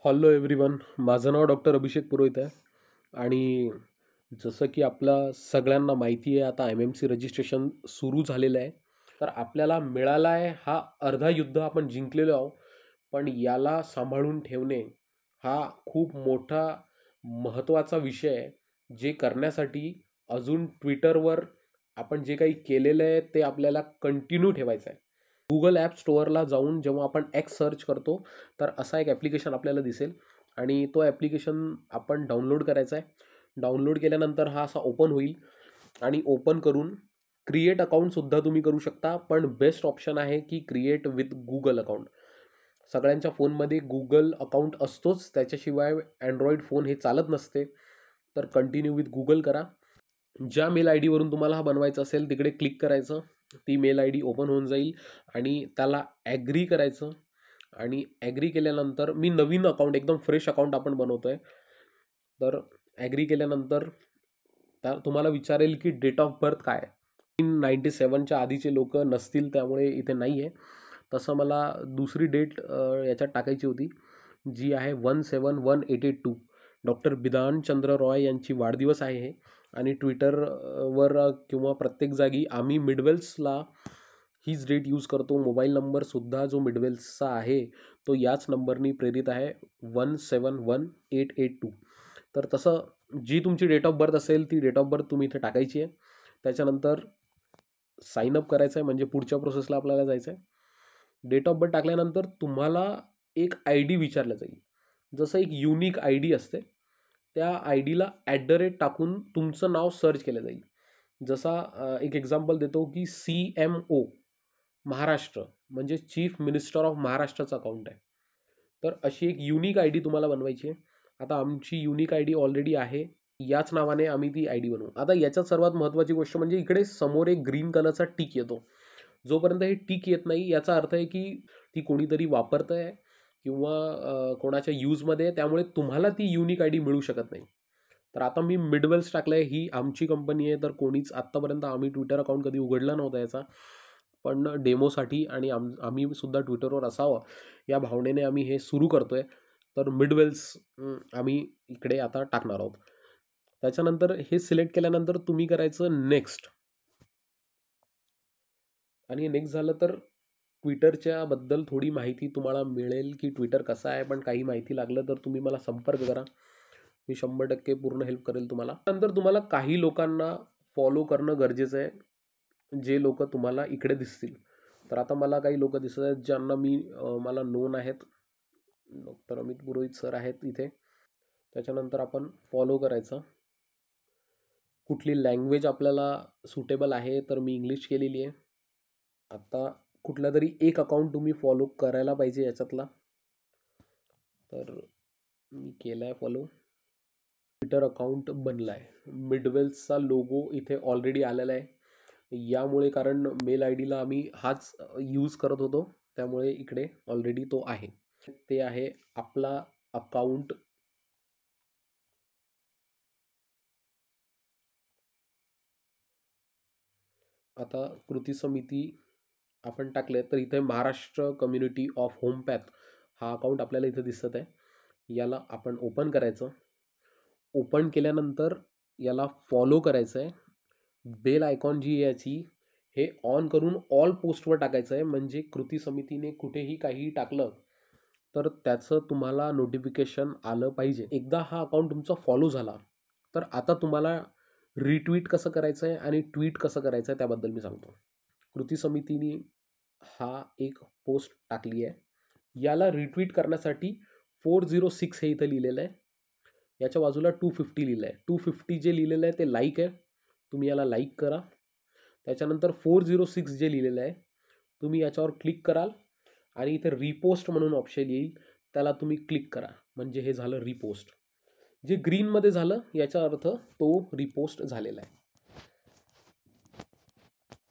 Hello everyone. माझं नाव doctor अभिषेक पुरोहित आहे. आणि जसं की आपल्या सगळ्यांना माहिती आहे, आता एम एम सी रजिस्ट्रेशन सुरू झालेलं आहे. तर आपल्याला मिळाला आहे हा अर्धा युद्ध आपण जिंकलेलो आहोत. पण याला सांभाळून ठेवणे हा खूप मोठा महत्त्वाचा विषय आहे, जे करण्यासाठी अजून ट्विटरवर आपण जे काही केलेलं आहे ते आपल्याला कंटिन्यू ठेवायचं आहे. गुगल ॲप स्टोअरला जाऊन जेव्हा आपण एक्स सर्च करतो, तर असा एक ॲप्लिकेशन आपल्याला दिसेल आणि तो ॲप्लिकेशन आपण डाउनलोड करायचा आहे. डाउनलोड केल्यानंतर हा असा ओपन होईल आणि ओपन करून क्रिएट अकाउंटसुद्धा तुम्ही करू शकता. पण बेस्ट ऑप्शन आहे की क्रिएट विथ गुगल अकाउंट. सगळ्यांच्या फोनमध्ये गुगल अकाउंट असतोच, त्याच्याशिवाय अँड्रॉइड फोन हे चालत नसते. तर कंटिन्यू विथ गुगल करा. ज्या मेल आय डीवरून तुम्हाला हा बनवायचा असेल तिकडे क्लिक करायचं. ती मेल आय डी ओपन होऊन जाईल आणि त्याला ॲग्री करायचं. आणि ॲग्री केल्यानंतर मी नवीन अकाउंट, एकदम फ्रेश अकाउंट आपण बनवतो आहे. तर ॲग्री केल्यानंतर त्या तुम्हाला विचारेल की डेट ऑफ बर्थ काय आहे. 1997च्या आधीचे लोक नसतील, त्यामुळे इथे नाही आहे. तसं मला दुसरी डेट याच्यात टाकायची होती, जी आहे 17/1/882. डॉक्टर बिधानचंद्र रॉय यांची वाढदिवस आहे हे. आणि ट्विटरवर किंवा प्रत्येक जागी आम्ही मिडवेल्सला हीच डेट यूज करतो. मोबाईल नंबरसुद्धा जो मिडवेल्सचा आहे तो याच नंबरनी प्रेरित आहे, 17/1/882. तर तसं जी तुमची डेट ऑफ बर्थ असेल ती डेट ऑफ बर्थ तुम्ही इथे टाकायची आहे. त्याच्यानंतर साइन अप करायचं आहे, म्हणजे पुढच्या प्रोसेसला आपल्याला जायचं आहे. डेट ऑफ बर्थ टाकल्यानंतर तुम्हाला एक आय डी विचारलं जाईल. जसं एक युनिक आय डी असते, त्या आय डीला टाकून तुमचं नाव सर्च केलं जाईल. जसा एक एक्झाम्पल देतो की CMO महाराष्ट्र, म्हणजे चीफ मिनिस्टर ऑफ महाराष्ट्राचं अकाउंट आहे. तर अशी एक युनिक आय डी तुम्हाला बनवायची आहे. आता आमची युनिक आय डी ऑलरेडी आहे, याच नावाने आम्ही ती आय डी बनवू. आता याच्यात सर्वात महत्त्वाची गोष्ट म्हणजे इकडे समोर एक ग्रीन कलरचा टिक येतो. जोपर्यंत हे टिक येत नाही, याचा अर्थ आहे की ती कोणीतरी वापरत आहे किंवा कोणाच्या यूजमध्ये आहे, त्यामुळे तुम्हाला ती युनिक आय डी मिळू शकत नाही. तर आता मी मिडवेल्स टाकलं आहे, ही आमची कंपनी आहे. तर कोणीच आत्तापर्यंत आम्ही ट्विटर अकाउंट कधी उघडला नव्हता याचा. पण डेमोसाठी आणि आम्ही सुद्धा ट्विटरवर असावं या भावनेने आम्ही हे सुरू करतो आहे. तर मिडवेल्स आम्ही इकडे आता टाकणार आहोत. त्याच्यानंतर हे सिलेक्ट केल्यानंतर तुम्ही करायचं नेक्स्ट. आणि नेक्स्ट झालं तर ट्विटरच्या बद्दल थोडी माहिती तुम्हाला मिळेल की ट्विटर कसं आहे. पण काही माहिती लागलं तर तुम्ही मला संपर्क करा, मी 100% पूर्ण हेल्प करेल तुम्हाला. नंतर तुम्हाला काही लोकांना फॉलो करणं गरजेचं आहे, जे लोक तुम्हाला इकडे दिसतील. तर आता मला काही लोक दिसत आहेत ज्यांना मला नोन आहेत. डॉक्टर अमित पुरोहित सर आहेत इथे. त्याच्यानंतर आपण फॉलो करायचं. कुठली लँग्वेज आपल्याला सुटेबल आहे, तर मी इंग्लिश केलेली आहे. आता कुठला तरी एक अकाउंट तुम्ही फॉलो करायला पाहिजे याच्यातला. तर मी केला आहे फॉलो. ट्विटर अकाउंट बनला आहे. मिडवेल्सचा लोगो इथे ऑलरेडी आलेला आहे. यामुळे कारण मेल आय डीला आम्ही हाच यूज करत होतो, त्यामुळे इकडे ऑलरेडी तो आहे. ते आहे आपला अकाउंट. आता कृती समिती आपण टाकले तर इथे महाराष्ट्र कम्युनिटी ऑफ होमपॅथ हा अकाउंट आपल्याला इथे दिसत आहे. याला आपण ओपन करायचं. ओपन केल्यानंतर याला फॉलो करायचं आहे. बेल आयकॉन जी आहे याची, हे ऑन करून ऑल पोस्टवर टाकायचं आहे, म्हणजे कृती समितीने कुठेही काहीही टाकलं तर त्याचं तुम्हाला नोटिफिकेशन आलं पाहिजे. एकदा हा अकाउंट तुमचा फॉलो झाला तर आता तुम्हाला रिट्वीट कसं करायचं आहे आणि ट्विट कसं करायचं आहे त्याबद्दल मी सांगतो. कृती समितीने हा एक पोस्ट टाकली आहे. याला रिट्वीट करण्यासाठी 406 हे इथं लिहिलेलं आहे. याच्या बाजूला 250 लिहिलं आहे. 250 जे लिहिलेलं आहे ते लाईक आहे, तुम्ही याला लाईक करा. त्याच्यानंतर 406 जे लिहिलेलं आहे तुम्ही याच्यावर क्लिक कराल आणि इथे रिपोस्ट म्हणून ऑप्शन येईल, त्याला तुम्ही क्लिक करा, म्हणजे हे झालं रिपोस्ट. जे ग्रीनमध्ये झालं याचा अर्थ तो रिपोस्ट झालेला आहे.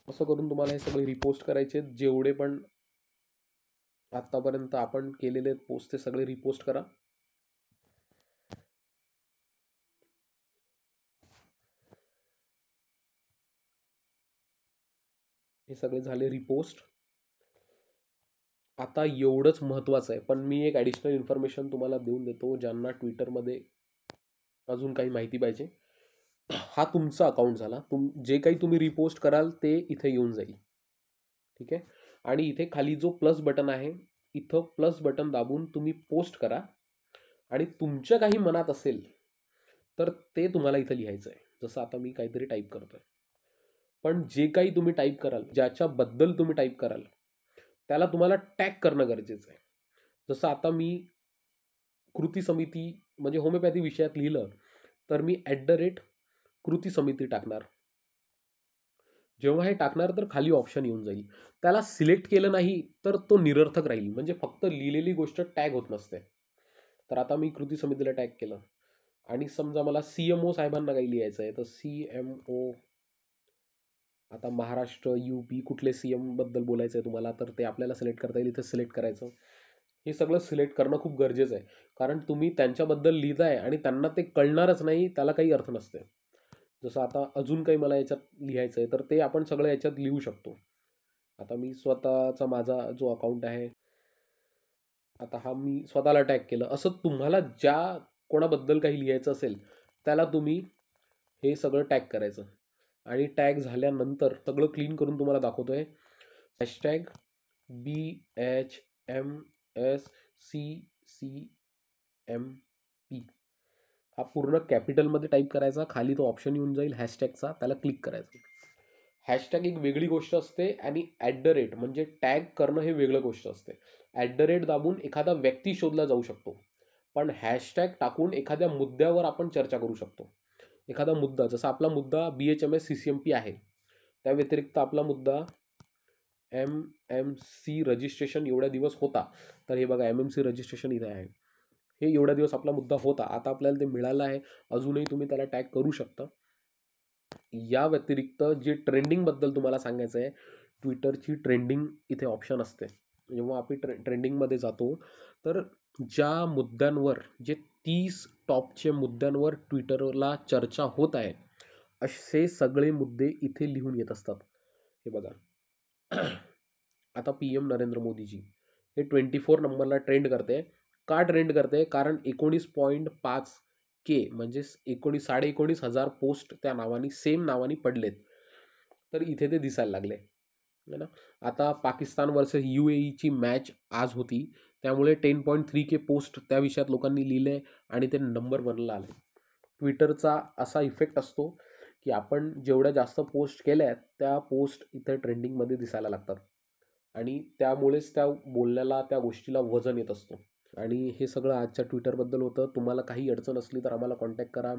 असं करून तुम्हाला हे सगळे रिपोस्ट करायचे. जेवढे पण आत्तापर्यंत आपण केलेले पोस्ट ते सगळे रिपोस्ट करा. हे सगळे झाले रिपोस्ट. आता एवढंच महत्त्वाचं आहे, पण मी एक ॲडिशनल इन्फॉर्मेशन तुम्हाला देऊन देतो, ज्यांना ट्विटरमध्ये अजून काही माहिती पाहिजे. हा तुमचा अकाउंट झाला. जे काही तुम्ही रिपोस्ट कराल ते इथे येऊन जाईल. ठीक आहे. आणि इथे खाली जो प्लस बटन आहे, इथं प्लस बटन दाबून तुम्ही पोस्ट करा आणि तुमच्या काही मनात असेल तर ते तुम्हाला इथं लिहायचं आहे. जसं आता मी काहीतरी टाईप करतोय. पण जे काही तुम्ही टाईप कराल, ज्याच्याबद्दल तुम्ही टाईप कराल, त्याला तुम्हाला टॅग करणं गरजेचं आहे. जसं आता मी कृती समिती म्हणजे होमिओपॅथी विषयात लिहिलं, तर मी कृती समिती टाकणार. जेव्हा हे टाकणार तर खाली ऑप्शन येऊन जाईल. त्याला सिलेक्ट केलं नाही तर तो निरर्थक राहील. म्हणजे फक्त लिहिलेली गोष्ट टॅग होत नसते. तर आता मी कृती समितीला टॅग केलं आणि समजा मला CMO साहेबांना काही लिहायचं आहे, तर CMO आता महाराष्ट्र, UP कुठले CM बद्दल बोलायचं आहे तुम्हाला, तर ते आपल्याला सिलेक्ट करता येईल. इथं सिलेक्ट करायचं. हे सगळं सिलेक्ट करणं खूप गरजेचं आहे. कारण तुम्ही त्यांच्याबद्दल लिहिताय आणि त्यांना ते कळणारच नाही, त्याला काही अर्थ नसते. जसं आता अजून काही मला याच्यात लिहायचं आहे, तर ते आपण सगळं याच्यात लिहू शकतो. आता मी स्वतःचा माझा जो अकाउंट आहे, आता हा मी स्वतःला टॅग केलं. असं तुम्हाला ज्या कोणाबद्दल काही लिहायचं असेल, त्याला तुम्ही हे सगळं टॅग करायचं. आणि टॅग झाल्यानंतर सगळं क्लीन करून तुम्हाला दाखवतोय. हॅशटॅग BHMSCCMP हा पूर्ण कॅपिटलमध्ये टाईप करायचा. खाली तो ऑप्शन येऊन जाईल हॅशटॅगचा, त्याला क्लिक करायचं. हॅशटॅग एक वेगळी गोष्ट असते आणि @ म्हणजे टॅग करणं हे वेगळं गोष्ट असते. @ दाबून एखादा व्यक्ती शोधला जाऊ शकतो, पण हॅशटॅग टाकून एखाद्या मुद्द्यावर आपण चर्चा करू शकतो. एखादा मुद्दा, जसा आपला मुद्दा BHMS-CCMP आहे, त्या व्यतिरिक्त आपला मुद्दा MMC रजिस्ट्रेशन एवढ्या दिवस होता. तर हे बघा MMC रजिस्ट्रेशन इथे आहे. हे एवढ्या दिवस आपला मुद्दा होता. आता आपल्याला ते मिळालं आहे. अजूनही तुम्ही त्याला टॅग करू शकता. या व्यतिरिक्त जे ट्रेंडिंगबद्दल तुम्हाला सांगायचं आहे, ट्विटरची ट्रेंडिंग इथे ऑप्शन असते. जेव्हा आपण ट्रेंडिंगमध्ये जातो, तर ज्या मुद्द्यांवर जे 30 टॉपचे मुद्द्यांवर ट्विटरला चर्चा होत आहे, असे सगळे मुद्दे इथे लिहून येत असतात. हे बघा. आता PM नरेंद्र मोदीजी हे 24 नंबरला ट्रेंड करते. का ट्रेंड करते? कारण 19.5K म्हणजे 19,500 पोस्ट त्या नावानी सेम नावानी पडलेत. तर इथे ते दिसायला लागले. है ना. आता पाकिस्तान वर्सेस UAEची मॅच आज होती. त्यामुळे 10.3K पोस्ट त्या विषयात लोकांनी लिहिले आणि ते नंबर 1ला आले. ट्विटरचा असा इफेक्ट असतो की आपण जेवढ्या जास्त पोस्ट केल्या त्या पोस्ट इथे ट्रेंडिंगमध्ये दिसायला लागतात आणि त्यामुळेच त्या बोलण्याला, त्या गोष्टीला वजन येत असतो. आणि हे सगळं आजच्या ट्विटरबद्दल होतं. तुम्हाला काही अडचण असली तर आम्हाला कॉन्टॅक्ट करा.